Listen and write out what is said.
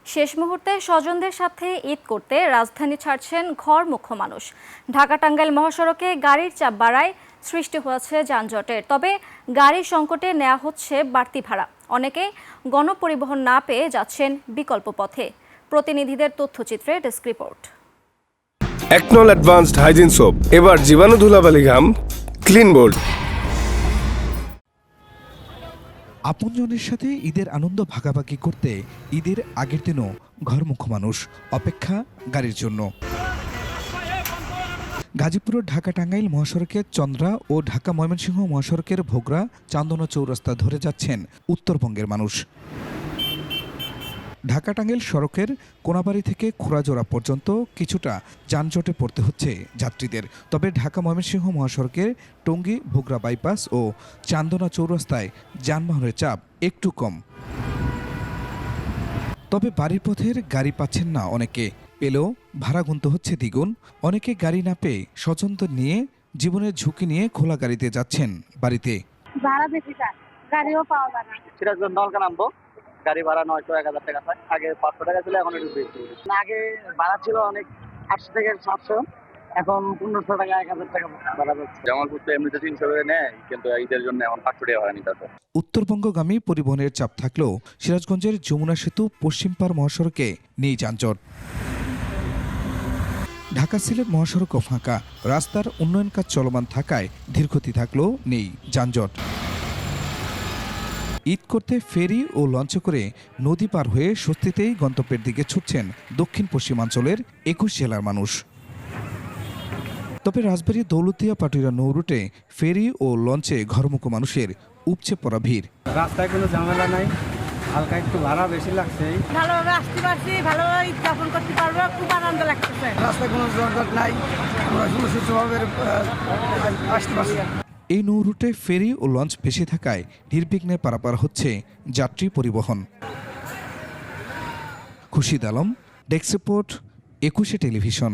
শেষ মুহূর্তে স্বজনদের সাথে ঈদ করতে রাজধানী ছাড়ছেন ঘরমুখো মানুষ। ঢাকা টাঙ্গাইল মহাসড়কে গাড়ির চাপ বাড়ায় সৃষ্টি হয়েছে যানজটের। তবে গাড়ির সংকটে নেওয়া হচ্ছে বাড়তি ভাড়া। অনেকে গণপরিবহন না পেয়ে যাচ্ছেন বিকল্প পথে। প্রতিনিধিদের তথ্যচিত্রে ডেস্ক রিপোর্ট। একনল অ্যাডভান্সড হাইজিন সোপ, এবার জীবাণু ধুলাবালি ঘাম ক্লিন বোল্ড। আপনজনের সাথে ঈদের আনন্দ ভাগাভাগি করতে ঈদের আগের দিনও ঘরমুখো মানুষ অপেক্ষা গাড়ির জন্য। গাজীপুর ঢাকা টাঙ্গাইল মহাসড়কের চন্দ্রা ও ঢাকা ময়মনসিংহ মহাসড়কের ভোগড়া চান্দনা চৌরাস্তা ধরে যাচ্ছেন উত্তরবঙ্গের মানুষ। ঢাকা টাঙ্গাইল সড়কের কোনাবাড়ি থেকে খুড়াজোড়া পর্যন্ত কিছুটা যানজটে পড়তে হচ্ছে যাত্রীদের। তবে ঢাকা ময়মনসিংহ মহাসড়কের টঙ্গী ভোগড়া বাইপাস ও চান্দনা চৌরাস্তায় যানবাহনের চাপ একটু কম। তবে বাড়ির পথের গাড়ি পাচ্ছেন না অনেকে, পেলেও ভাড়া গুনতে হচ্ছে দ্বিগুণ। অনেকে গাড়ি না পেয়ে স্বজনদের নিয়ে জীবনের ঝুঁকি নিয়ে খোলা গাড়িতে যাচ্ছেন বাড়িতে। ভাড়া বেশি চায়, গাড়িও পাওয়া যায় না। সিরাজগঞ্জ নলকা নামবো, গাড়ি ভাড়া 900-1000 টাকা হয়। আগে 500 টাকা ছিল, এখন একটু বেশি। আগে ভাড়া ছিল অনেক 800 থেকে 700, এখন 1500 টাকা 1000 টাকা ভাড়া যাচ্ছে। জামালপুর তো এমনিতে 300 টাকা নেয়, কিন্তু ঈদের জন্য এখন 500 টাকা ভাড়া নিতে হবে। উত্তরবঙ্গগামী পরিবহনের চাপ থাকলেও সিরাজগঞ্জের যমুনা সেতু পশ্চিমপাড় মহাসড়কে নেই যানজট। ঢাকা সিলেট মহাসড়কও ফাঁকা, রাস্তার উন্নয়ন কাজ চলমান থাকায় ধীরগতি থাকলেও নেই যানজট। ঈদ করতে ফেরি ও লঞ্চে করে নদী পার হয়ে স্বস্তিতেই গন্তব্যের দিকে ছুটছেন দক্ষিণ পশ্চিমাঞ্চলের 21 জেলার মানুষ। তবে রাজবাড়ী দৌলতদিয়া পাটুরিয়া নৌ রুটে ফেরি ও লঞ্চে ঘরমুখো মানুষের উপচে পড়া ভিড়। রাস্তায় কোনো ঝামেলা নাই, হালকা একটু ভাড়া বেশি লাগছে। ভালোভাবে আসতে পারছি, ভালোভাবে উদযাপন করতে পারবো, খুব আনন্দ লাগতেছে। রাস্তায় কোনো যানজট নাই, আমরা সুস্থভাবে আসতে পারছি। এই নৌ রুটে ফেরি ও লঞ্চ বেশি থাকায় নির্বিঘ্নে পারাপার হচ্ছে যাত্রী পরিবহন। Khurshid Alam, desk report, 21 television.